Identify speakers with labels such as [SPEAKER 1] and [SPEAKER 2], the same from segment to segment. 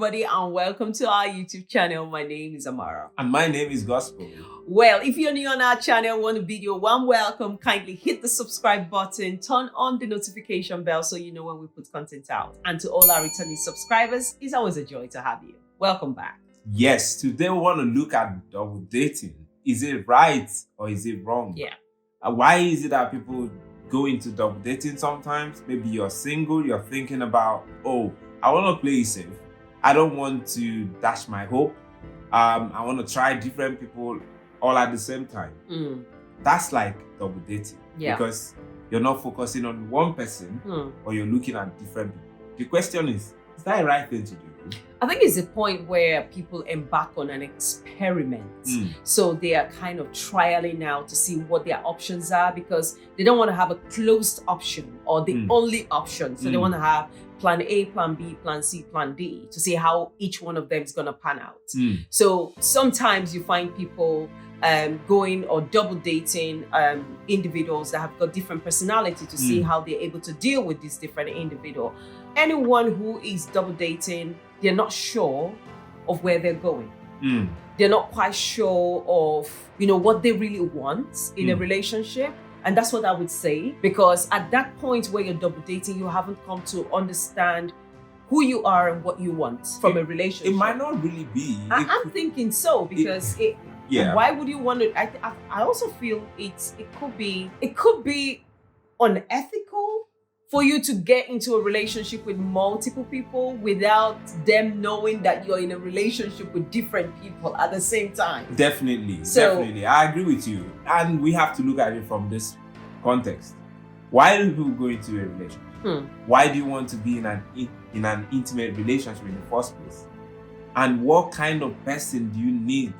[SPEAKER 1] everybody, and welcome to our YouTube channel. My name is Amara.
[SPEAKER 2] And my name is Gospel.
[SPEAKER 1] Well, if you're new on our channel, want a video, warm welcome. Kindly hit the subscribe button, turn on the notification bell so you know when we put content out. And to all our returning subscribers, it's always a joy to have you. Welcome back.
[SPEAKER 2] Yes, today we want to look at double dating. Is it right or is it wrong?
[SPEAKER 1] Yeah.
[SPEAKER 2] Why is it that people go into double dating sometimes? Maybe you're single, you're thinking about, oh, I want to play it safe. I don't want to dash my hope. I want to try different people all at the same time. That's like double dating.
[SPEAKER 1] Yeah.
[SPEAKER 2] Because you're not focusing on one person or you're looking at different people. The question is that the right thing to do?
[SPEAKER 1] I think it's a point where people embark on an experiment. So they are kind of trialing out to see what their options are because they don't want to have a closed option or the only option. So they want to have plan A, plan B, plan C, plan D to see how each one of them is going to pan out. So sometimes you find people going or double dating individuals that have got different personality to see how they're able to deal with this different individual. Anyone who is double dating, they're not sure of where they're going. They're not quite sure of, what they really want in a relationship. And that's what I would say, because at that point where you're double dating, you haven't come to understand who you are and what you want from a relationship.
[SPEAKER 2] It might not really be.
[SPEAKER 1] I'm thinking so, because why would you want to? I also feel it could be unethical for you to get into a relationship with multiple people without them knowing that you're in a relationship with different people at the same time.
[SPEAKER 2] Definitely. I agree with you. And we have to look at it from this context. Why do people go into a relationship? Why do you want to be in an intimate relationship in the first place? And what kind of person do you need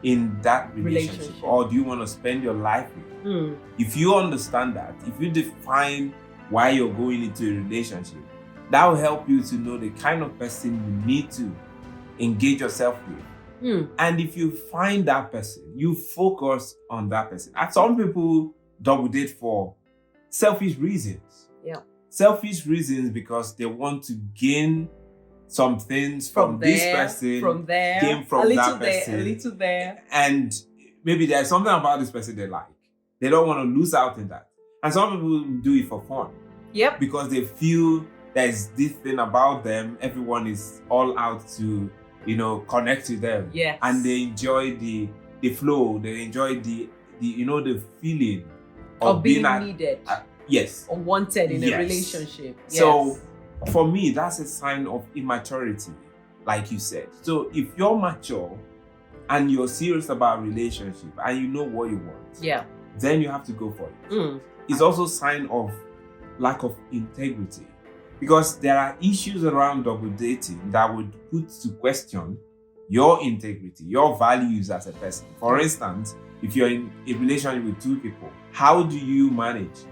[SPEAKER 2] in that relationship? Or do you want to spend your life with? If you understand that, if you define why you're going into a relationship, that will help you to know the kind of person you need to engage yourself with. And if you find that person, you focus on that person. And some people double date for selfish reasons.
[SPEAKER 1] Yeah.
[SPEAKER 2] Selfish reasons because they want to gain some things from this person,
[SPEAKER 1] from there,
[SPEAKER 2] gain from that person,
[SPEAKER 1] a little there.
[SPEAKER 2] And maybe there's something about this person they like. They don't want to lose out in that. And some people do it for fun.
[SPEAKER 1] Yep.
[SPEAKER 2] Because they feel there's this thing about them. Everyone is all out to, connect to them.
[SPEAKER 1] Yes.
[SPEAKER 2] And they enjoy the flow. They enjoy the feeling
[SPEAKER 1] of being needed.
[SPEAKER 2] Yes.
[SPEAKER 1] Or wanted in a relationship. Yes.
[SPEAKER 2] So for me, that's a sign of immaturity, like you said. So if you're mature and you're serious about relationship and you know what you want, then you have to go for it. It's also a sign of lack of integrity, because there are issues around double dating that would put to question your integrity, your values as a person. For instance, if you're in a relationship with two people, how do you manage?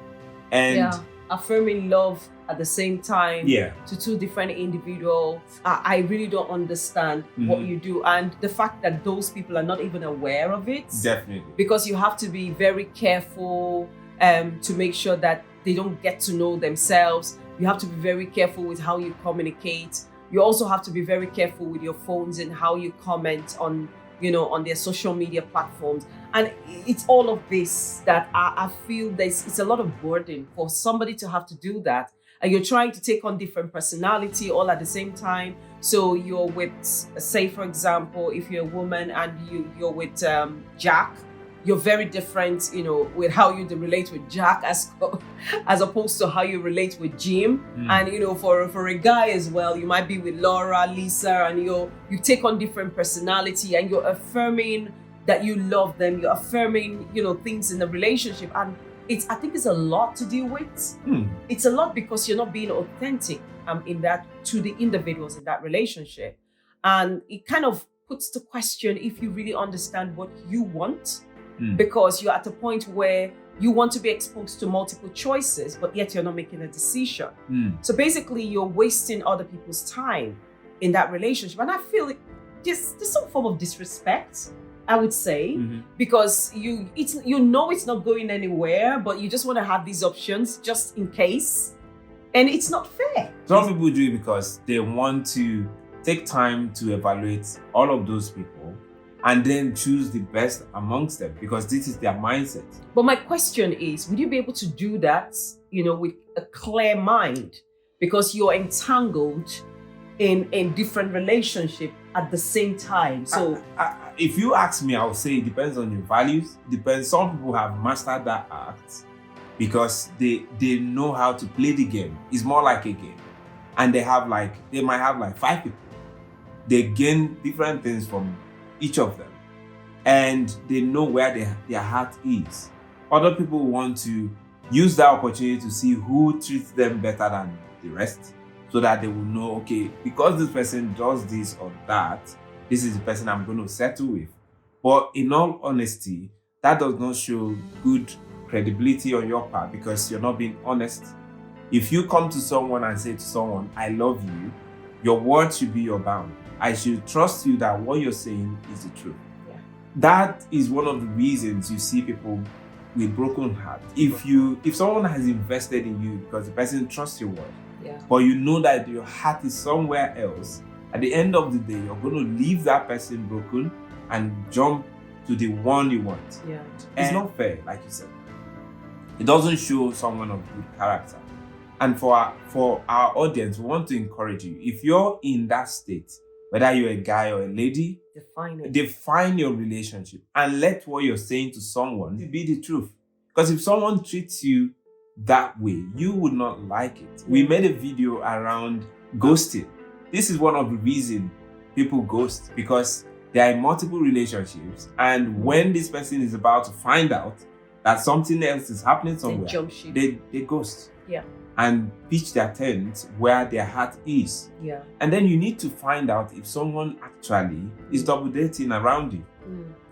[SPEAKER 2] And
[SPEAKER 1] affirming love at the same time to two different individuals. I really don't understand what you do, and the fact that those people are not even aware of it.
[SPEAKER 2] Definitely.
[SPEAKER 1] Because you have to be very careful to make sure that they don't get to know themselves. You have to be very careful with how you communicate. You also have to be very careful with your phones and how you comment on their social media platforms. And it's all of this that I feel it's a lot of burden for somebody to have to do that. And you're trying to take on different personality all at the same time. So you're with, say for example, if you're a woman and you're with Jack, you're very different, with how you relate with Jack as opposed to how you relate with Jim. And, for a guy as well, you might be with Laura, Lisa, and you take on different personality and you're affirming that you love them. You're affirming, things in the relationship. And I think it's a lot to deal with. It's a lot because you're not being authentic in that to the individuals in that relationship. And it kind of puts to question if you really understand what you want. Because you're at a point where you want to be exposed to multiple choices, but yet you're not making a decision. So basically, you're wasting other people's time in that relationship. And I feel there's some form of disrespect, I would say, because it's not going anywhere, but you just want to have these options just in case. And it's not fair.
[SPEAKER 2] Some people do it because they want to take time to evaluate all of those people and then choose the best amongst them, because this is their mindset.
[SPEAKER 1] But my question is, would you be able to do that, with a clear mind? Because you're entangled in different relationship at the same time. So
[SPEAKER 2] if you ask me, I would say it depends on your values. Depends. Some people have mastered that art because they know how to play the game. It's more like a game. And they might have like 5 people. They gain different things from each of them. And they know where their heart is. Other people want to use that opportunity to see who treats them better than the rest, so that they will know, okay, because this person does this or that, this is the person I'm going to settle with. But in all honesty, that does not show good credibility on your part, because you're not being honest. If you come to someone and say to someone, I love you, your word should be your bound. I should trust you that what you're saying is the truth.
[SPEAKER 1] Yeah.
[SPEAKER 2] That is one of the reasons you see people with broken heart. If someone has invested in you because the person trusts your word, but you know that your heart is somewhere else, at the end of the day, you're going to leave that person broken and jump to the one you want.
[SPEAKER 1] Yeah.
[SPEAKER 2] It's not fair, like you said. It doesn't show someone of good character. And for our audience, we want to encourage you. If you're in that state, whether you're a guy or a lady, define your relationship and let what you're saying to someone be the truth. Because if someone treats you that way, you would not like it. We made a video around ghosting. This is one of the reasons people ghost, because they are in multiple relationships, and when this person is about to find out that something else is happening somewhere, they ghost.
[SPEAKER 1] Yeah.
[SPEAKER 2] And pitch their tent where their heart is.
[SPEAKER 1] Yeah.
[SPEAKER 2] And then you need to find out if someone actually is double dating around you.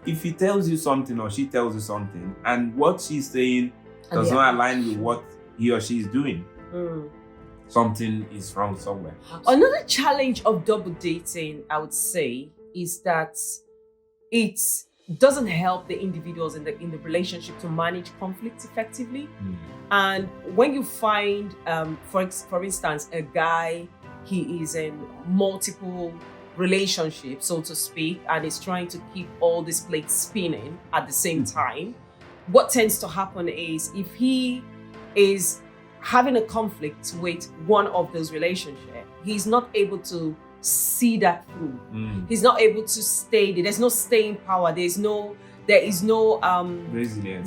[SPEAKER 2] If he tells you something or she tells you something, and what she's saying does not align with what he or she is doing, something is wrong somewhere.
[SPEAKER 1] Another challenge of double dating, I would say, is that it doesn't help the individuals in the relationship to manage conflict effectively. And when you find, for instance, a guy, he is in multiple relationships, so to speak, and is trying to keep all these plates spinning at the same time, what tends to happen is, if he is having a conflict with one of those relationships, he's not able to see that through. He's not able to stay there. There's no staying power. There is no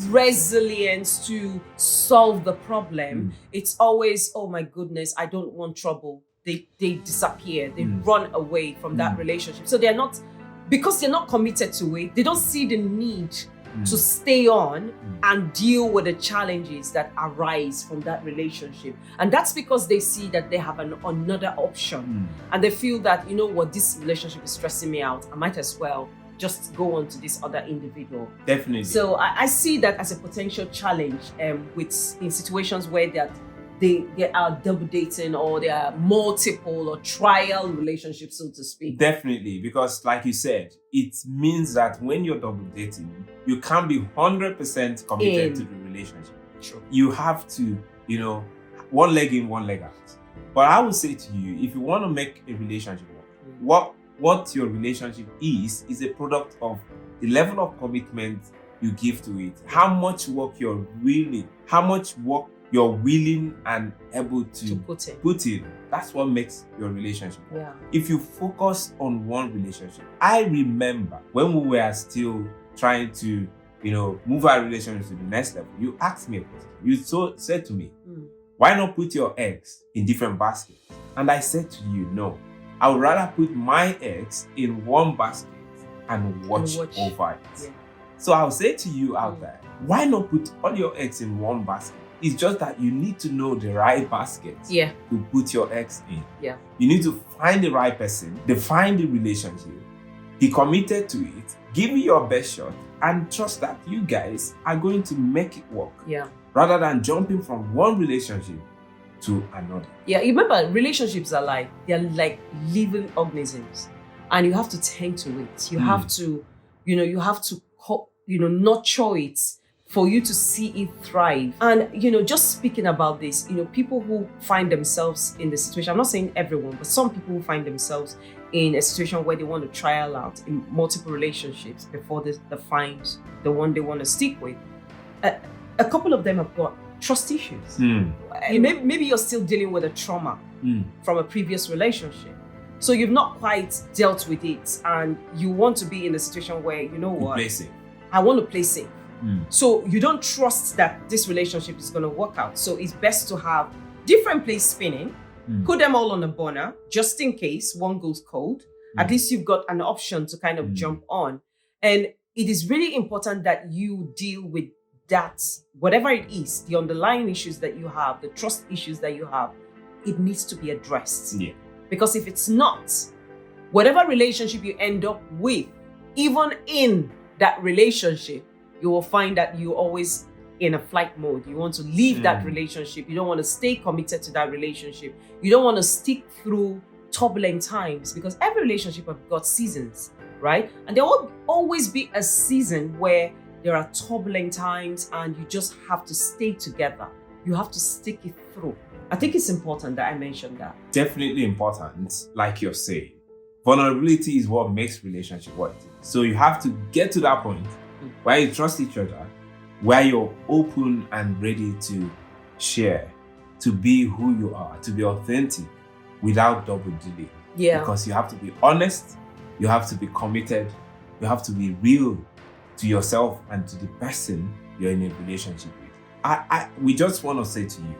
[SPEAKER 1] resilience to solve the problem. It's always, oh my goodness, I don't want trouble. They disappear. They run away from that relationship. So because they're not committed to it, they don't see the need to stay on and deal with the challenges that arise from that relationship. And that's because they see that they have another option. And they feel that, this relationship is stressing me out. I might as well just go on to this other individual.
[SPEAKER 2] Definitely.
[SPEAKER 1] So I see that as a potential challenge in situations where they are double dating, or they are multiple or trial relationships, so to speak.
[SPEAKER 2] Definitely, because like you said, it means that when you're double dating, you can't be 100% committed to the relationship.
[SPEAKER 1] True.
[SPEAKER 2] You have to, one leg in, one leg out. But I would say to you, if you want to make a relationship work, what your relationship is a product of the level of commitment you give to it, how much work you're willing and able to put in. That's what makes your relationship.
[SPEAKER 1] Yeah.
[SPEAKER 2] If you focus on one relationship, I remember when we were still trying to, move our relationship to the next level, you asked me a question. You said to me, why not put your eggs in different baskets? And I said to you, no, I would rather put my eggs in one basket and watch over it. Yeah. So I'll say to you out there, why not put all your eggs in one basket? It's just that you need to know the right basket to put your eggs in.
[SPEAKER 1] Yeah.
[SPEAKER 2] You need to find the right person, define the relationship, be committed to it, give it your best shot, and trust that you guys are going to make it work.
[SPEAKER 1] Yeah.
[SPEAKER 2] Rather than jumping from one relationship to another.
[SPEAKER 1] Yeah, you remember, relationships are they're like living organisms, and you have to tend to it. You have to, you have to, nurture it for you to see it thrive. And, just speaking about this, people who find themselves in the situation, I'm not saying everyone, but some people who find themselves in a situation where they want to trial out in multiple relationships before they find the one they want to stick with. A couple of them have got trust issues. Maybe you're still dealing with a trauma from a previous relationship. So you've not quite dealt with it, and you want to be in a situation where, I want to play safe. So you don't trust that this relationship is going to work out. So it's best to have different plates spinning, put them all on a burner, just in case one goes cold. At least you've got an option to kind of jump on. And it is really important that you deal with that, whatever it is, the underlying issues that you have, the trust issues that you have, it needs to be addressed.
[SPEAKER 2] Yeah.
[SPEAKER 1] Because if it's not, whatever relationship you end up with, even in that relationship, you will find that you're always in a flight mode. You want to leave that relationship. You don't want to stay committed to that relationship. You don't want to stick through turbulent times, because every relationship has got seasons, right? And there will always be a season where there are turbulent times and you just have to stay together. You have to stick it through. I think it's important that I mentioned that.
[SPEAKER 2] Definitely important, like you're saying. Vulnerability is what makes relationship work. So you have to get to that point where you trust each other, where you're open and ready to share, to be who you are, to be authentic without double delay.
[SPEAKER 1] Yeah.
[SPEAKER 2] Because you have to be honest, you have to be committed, you have to be real to yourself and to the person you're in a relationship with. We just want to say to you,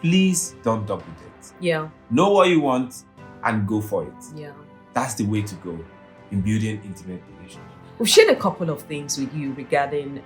[SPEAKER 2] please don't double date.
[SPEAKER 1] Yeah.
[SPEAKER 2] Know what you want and go for it.
[SPEAKER 1] Yeah.
[SPEAKER 2] That's the way to go in building intimate relationships.
[SPEAKER 1] We've shared a couple of things with you regarding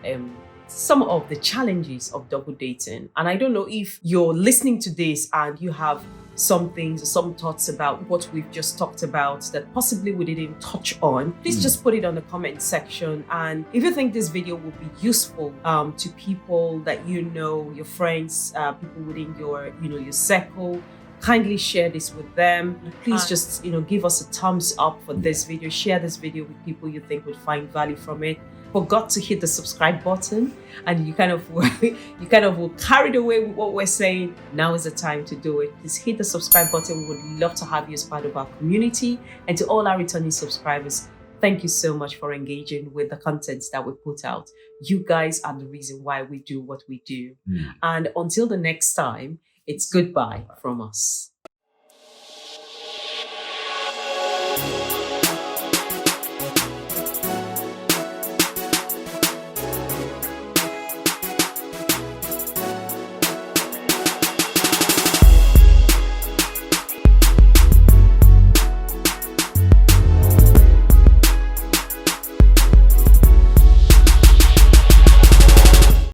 [SPEAKER 1] some of the challenges of double dating. And I don't know if you're listening to this and you have some things or some thoughts about what we've just talked about that possibly we didn't touch on. Please just put it on the comment section. And if you think this video will be useful to people that your friends, people within your circle, kindly share this with them. Please just give us a thumbs up for this video. Share this video with people you think would find value from it. Forgot to hit the subscribe button, and you kind of will carried away with what we're saying. Now is the time to do it. Please hit the subscribe button. We would love to have you as part of our community. And to all our returning subscribers, thank you so much for engaging with the contents that we put out. You guys are the reason why we do what we do. And until the next time, it's goodbye from us.